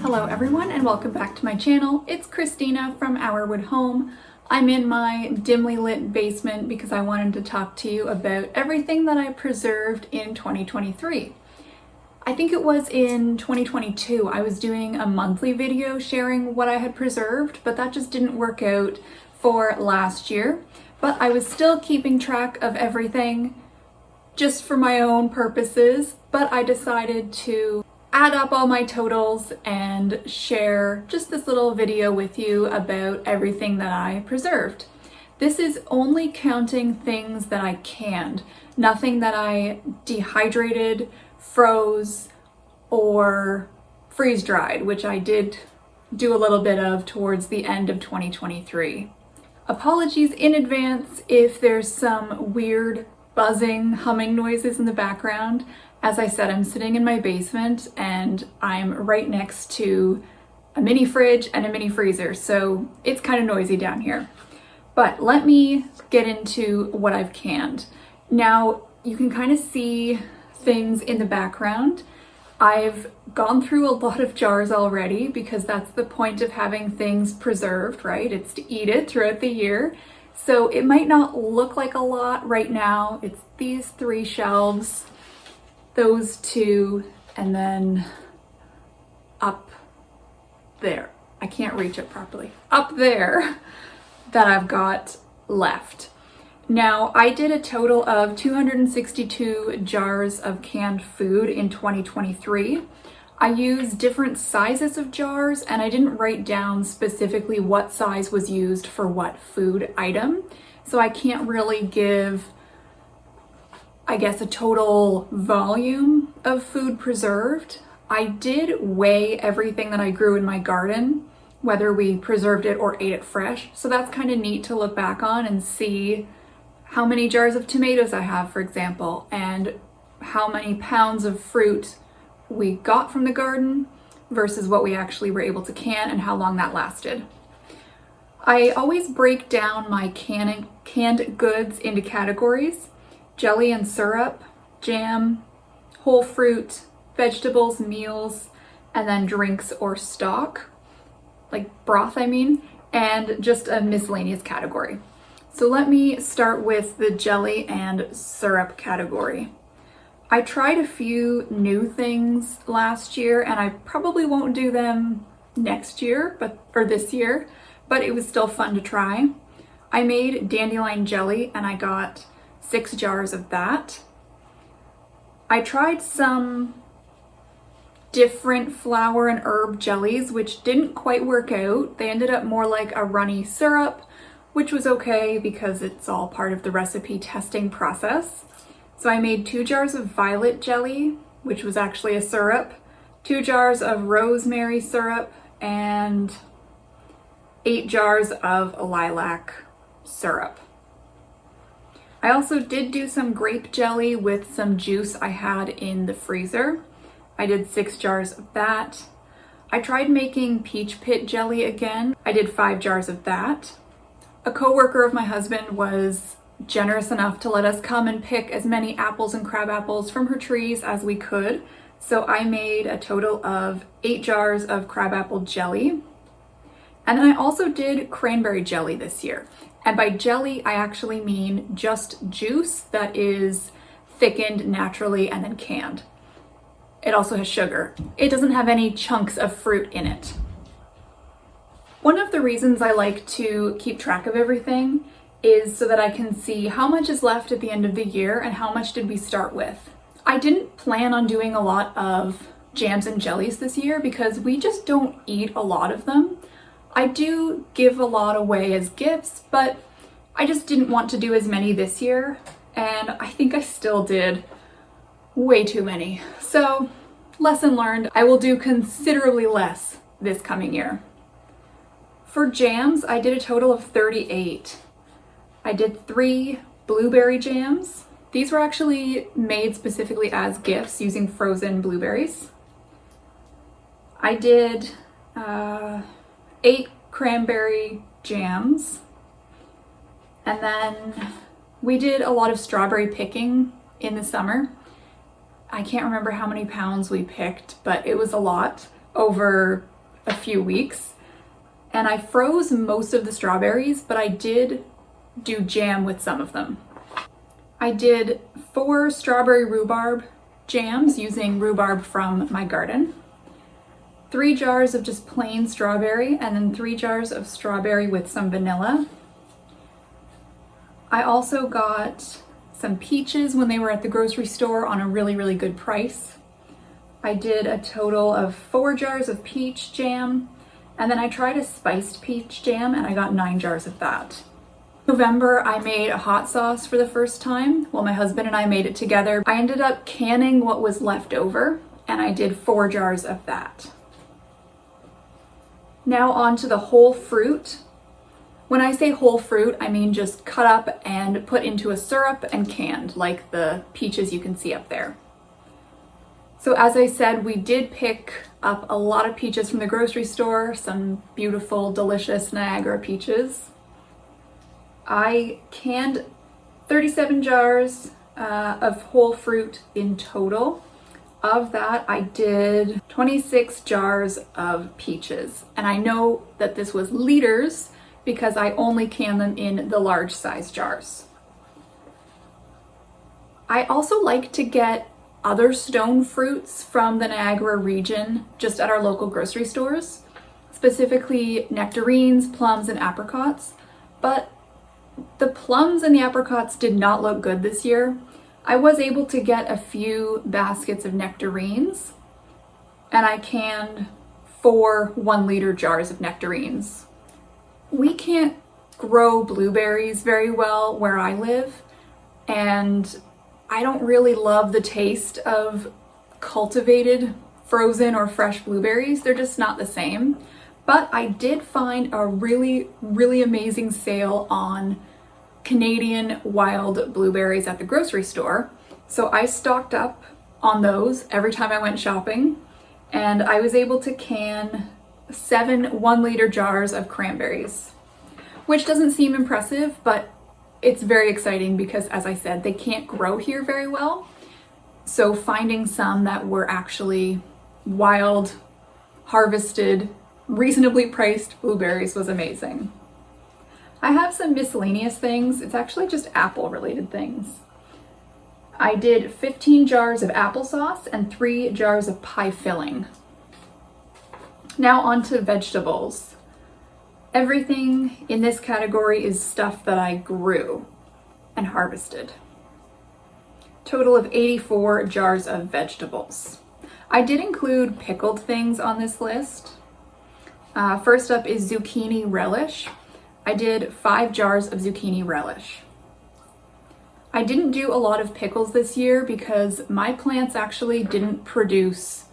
Hello everyone and welcome back to my channel. It's Christina from Our Wood Home. I'm in my dimly lit basement because I wanted to talk to you about everything that I preserved in 2023. I think it was in 2022 I was doing a monthly video sharing what I had preserved, but that just didn't work out for last year. But I was still keeping track of everything just for my own purposes, but I decided to add up all my totals and share just this little video with you about everything that I preserved. This is only counting things that I canned, nothing that I dehydrated, froze, or freeze dried, which I did do a little bit of towards the end of 2023. Apologies in advance if there's some weird buzzing, humming noises in the background. As I said, I'm sitting in my basement and I'm right next to a mini fridge and a mini freezer, so it's kind of noisy down here. But let me get into what I've canned. Now, you can kind of see things in the background. I've gone through a lot of jars already because that's the point of having things preserved, right? It's to eat it throughout the year. So it might not look like a lot right now. It's these 3 shelves, those 2, and then up there. I can't reach it properly. Up there that I've got left. Now, I did a total of 262 jars of canned food in 2023. I used different sizes of jars and I didn't write down specifically what size was used for what food item. So I can't really give, I guess, a total volume of food preserved. I did weigh everything that I grew in my garden, whether we preserved it or ate it fresh. So that's kind of neat to look back on and see how many jars of tomatoes I have, for example, and how many pounds of fruit we got from the garden versus what we actually were able to can and how long that lasted. I always break down my canned goods into categories: jelly and syrup, jam, whole fruit, vegetables, meals, and then drinks or stock, like broth I mean, and just a miscellaneous category. So let me start with the jelly and syrup category. I tried a few new things last year and I probably won't do them next year, or this year, but it was still fun to try. I made dandelion jelly and I got 6 jars of that. I tried some different flour and herb jellies, which didn't quite work out. They ended up more like a runny syrup, which was okay because it's all part of the recipe testing process. So I made 2 jars of violet jelly, which was actually a syrup, 2 jars of rosemary syrup, and 8 jars of lilac syrup. I also did do some grape jelly with some juice I had in the freezer. I did 6 jars of that. I tried making peach pit jelly again. I did 5 jars of that. A coworker of my husband was generous enough to let us come and pick as many apples and crab apples from her trees as we could. So I made a total of 8 jars of crabapple jelly. And then I also did cranberry jelly this year. And by jelly, I actually mean just juice that is thickened naturally and then canned. It also has sugar. It doesn't have any chunks of fruit in it. One of the reasons I like to keep track of everything is so that I can see how much is left at the end of the year and how much did we start with. I didn't plan on doing a lot of jams and jellies this year because we just don't eat a lot of them. I do give a lot away as gifts, but I just didn't want to do as many this year, and I think I still did way too many. So, lesson learned, I will do considerably less this coming year. For jams, I did a total of 38. I did 3 blueberry jams. These were actually made specifically as gifts using frozen blueberries. I did 8 cranberry jams. And then we did a lot of strawberry picking in the summer. I can't remember how many pounds we picked, but it was a lot over a few weeks. And I froze most of the strawberries, but I did do jam with some of them. I did 4 strawberry rhubarb jams using rhubarb from my garden, 3 jars of just plain strawberry, and then 3 jars of strawberry with some vanilla. I also got some peaches when they were at the grocery store on a really good price. I did a total of 4 jars of peach jam, and then I tried a spiced peach jam and I got 9 jars of that. In November, I made a hot sauce for the first time. Well, my husband and I made it together. I ended up canning what was left over, and I did 4 jars of that. Now on to the whole fruit. When I say whole fruit, I mean just cut up and put into a syrup and canned, like the peaches you can see up there. So as I said, we did pick up a lot of peaches from the grocery store, some beautiful, delicious Niagara peaches. I canned 37 jars of whole fruit in total. Of that, I did 26 jars of peaches. And I know that this was liters because I only can them in the large size jars. I also like to get other stone fruits from the Niagara region just at our local grocery stores, specifically nectarines, plums, and apricots. But the plums and the apricots did not look good this year. I was able to get a few baskets of nectarines, and I canned 4 1-liter jars of nectarines. We can't grow blueberries very well where I live, and I don't really love the taste of cultivated, frozen, or fresh blueberries. They're just not the same. But I did find a really amazing sale on Canadian wild blueberries at the grocery store. So I stocked up on those every time I went shopping, and I was able to can 7 1-liter jars of cranberries, which doesn't seem impressive, but it's very exciting because, as I said, they can't grow here very well. So finding some that were actually wild, harvested, reasonably priced blueberries was amazing. I have some miscellaneous things. It's actually just apple related things. I did 15 jars of applesauce and 3 jars of pie filling. Now on to vegetables. Everything in this category is stuff that I grew and harvested. Total of 84 jars of vegetables. I did include pickled things on this list. First up is zucchini relish. I did 5 jars of zucchini relish. I didn't do a lot of pickles this year because my plants actually didn't produce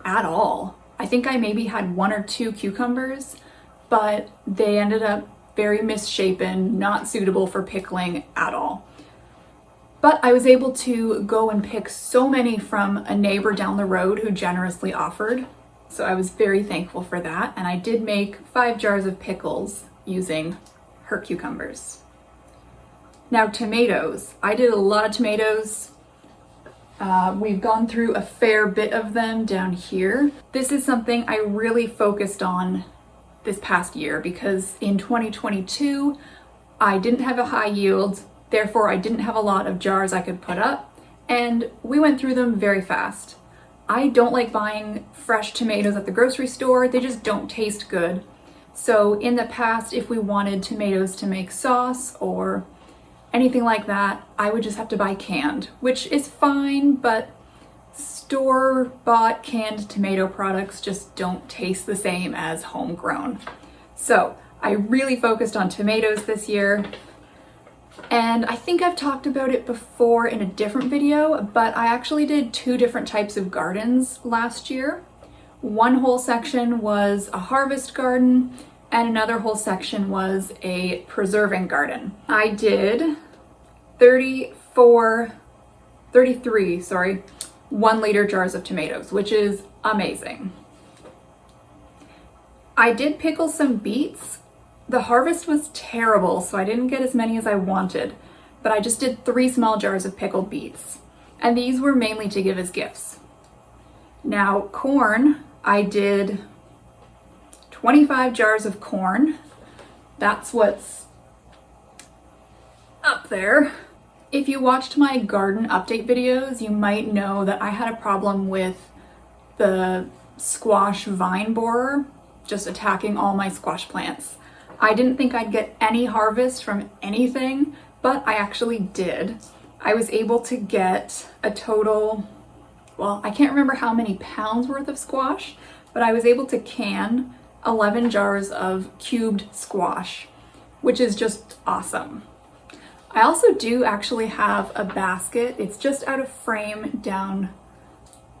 at all. I think I maybe had 1 or 2 cucumbers, but they ended up very misshapen, not suitable for pickling at all. But I was able to go and pick so many from a neighbor down the road who generously offered. So I was very thankful for that. And I did make 5 jars of pickles using her cucumbers. Now tomatoes. I did a lot of tomatoes. We've gone through a fair bit of them down here. This is something I really focused on this past year because in 2022, I didn't have a high yield. Therefore, I didn't have a lot of jars I could put up, and we went through them very fast. I don't like buying fresh tomatoes at the grocery store. They just don't taste good. So in the past, if we wanted tomatoes to make sauce or anything like that, I would just have to buy canned, which is fine, but store-bought canned tomato products just don't taste the same as homegrown. So I really focused on tomatoes this year. And I think I've talked about it before in a different video, but I actually did 2 different types of gardens last year. One whole section was a harvest garden, and another whole section was a preserving garden. I did 33 1-liter jars of tomatoes, which is amazing. I did pickle some beets. The harvest was terrible, so I didn't get as many as I wanted, but I just did 3 small jars of pickled beets, and these were mainly to give as gifts. Now, corn, I did 25 jars of corn. That's what's up there. If you watched my garden update videos, you might know that I had a problem with the squash vine borer just attacking all my squash plants. I didn't think I'd get any harvest from anything, but I actually did. I was able to get a total, well, I can't remember how many pounds worth of squash, but I was able to can 11 jars of cubed squash, which is just awesome. I also do actually have a basket. It's just out of frame down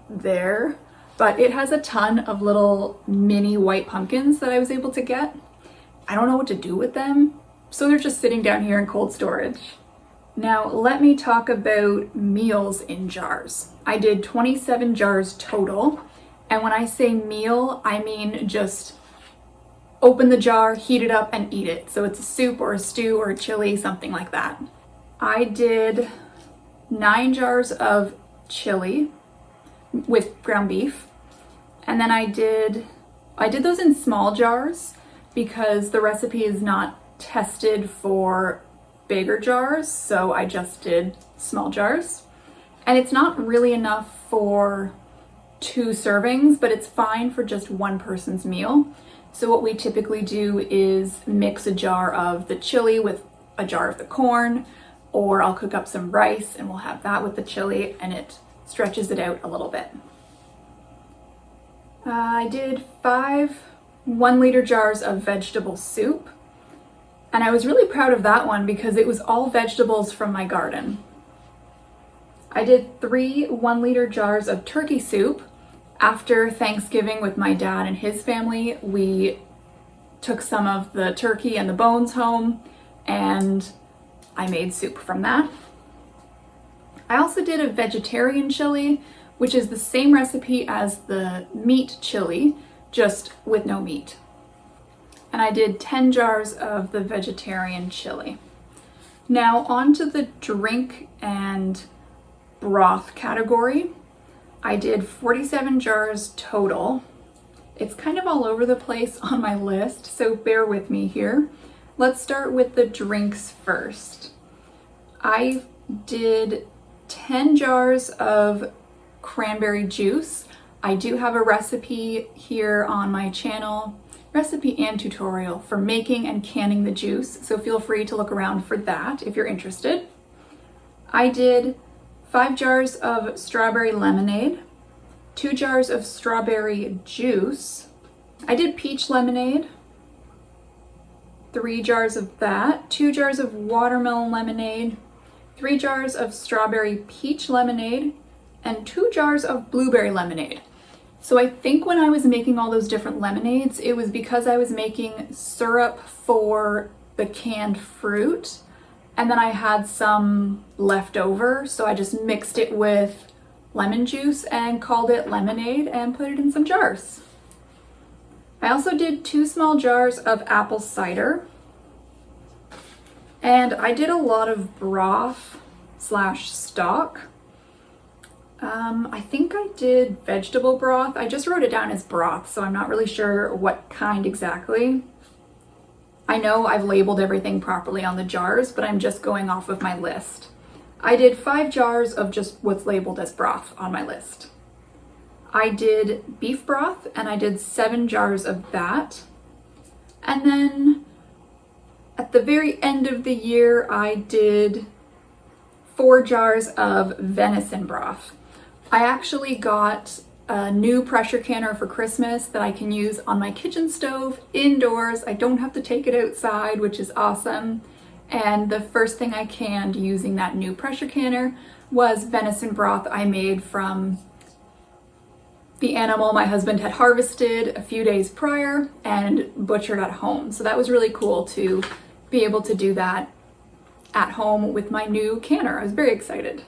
there, but it has a ton of little mini white pumpkins that I was able to get. I don't know what to do with them, so they're just sitting down here in cold storage. Now let me talk about meals in jars. I did 27 jars total, and when I say meal, I mean just open the jar, heat it up, and eat it. So it's a soup or a stew or a chili, something like that. I did 9 jars of chili with ground beef, and then I did those in small jars because the recipe is not tested for bigger jars, so I just did small jars. And it's not really enough for 2 servings, but it's fine for just one person's meal. So what we typically do is mix a jar of the chili with a jar of the corn, or I'll cook up some rice and we'll have that with the chili, and it stretches it out a little bit. I did 5 1-liter jars of vegetable soup, and I was really proud of that one because it was all vegetables from my garden. I did 3 1-liter jars of turkey soup. After Thanksgiving with my dad and his family, we took some of the turkey and the bones home, and I made soup from that. I also did a vegetarian chili, which is the same recipe as the meat chili, just with no meat. And I did 10 jars of the vegetarian chili. Now on to the drink and broth category. I did 47 jars total. It's kind of all over the place on my list, so bear with me here. Let's start with the drinks first. I did 10 jars of cranberry juice. I do have a recipe here on my channel, recipe and tutorial for making and canning the juice, so feel free to look around for that if you're interested. I did 5 jars of strawberry lemonade, 2 jars of strawberry juice. I did peach lemonade, 3 jars of that, 2 jars of watermelon lemonade, 3 jars of strawberry peach lemonade, and 2 jars of blueberry lemonade. So I think when I was making all those different lemonades, it was because I was making syrup for the canned fruit, and then I had some left over, so I just mixed it with lemon juice and called it lemonade and put it in some jars. I also did 2 small jars of apple cider, and I did a lot of broth / stock. I think I did vegetable broth. I just wrote it down as broth, so I'm not really sure what kind exactly. I know I've labeled everything properly on the jars, but I'm just going off of my list. I did 5 jars of just what's labeled as broth on my list. I did beef broth, and I did 7 jars of that. And then at the very end of the year, I did 4 jars of venison broth. I actually got a new pressure canner for Christmas that I can use on my kitchen stove indoors. I don't have to take it outside, which is awesome. And the first thing I canned using that new pressure canner was venison broth I made from the animal my husband had harvested a few days prior and butchered at home. So that was really cool to be able to do that at home with my new canner. I was very excited.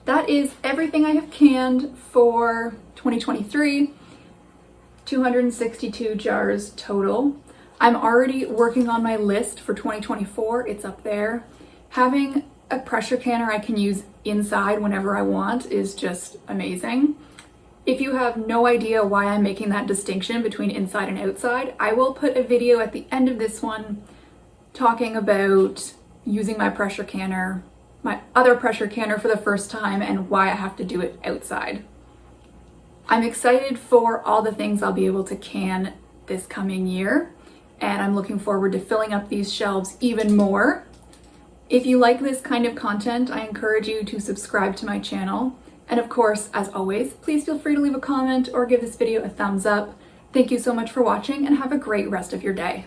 That is everything I have canned for 2023, 262 jars total. I'm already working on my list for 2024, it's up there. Having a pressure canner I can use inside whenever I want is just amazing. If you have no idea why I'm making that distinction between inside and outside, I will put a video at the end of this one talking about using my pressure canner, my other pressure canner for the first time, and why I have to do it outside. I'm excited for all the things I'll be able to can this coming year, and I'm looking forward to filling up these shelves even more. If you like this kind of content, I encourage you to subscribe to my channel. And of course, as always, please feel free to leave a comment or give this video a thumbs up. Thank you so much for watching and have a great rest of your day.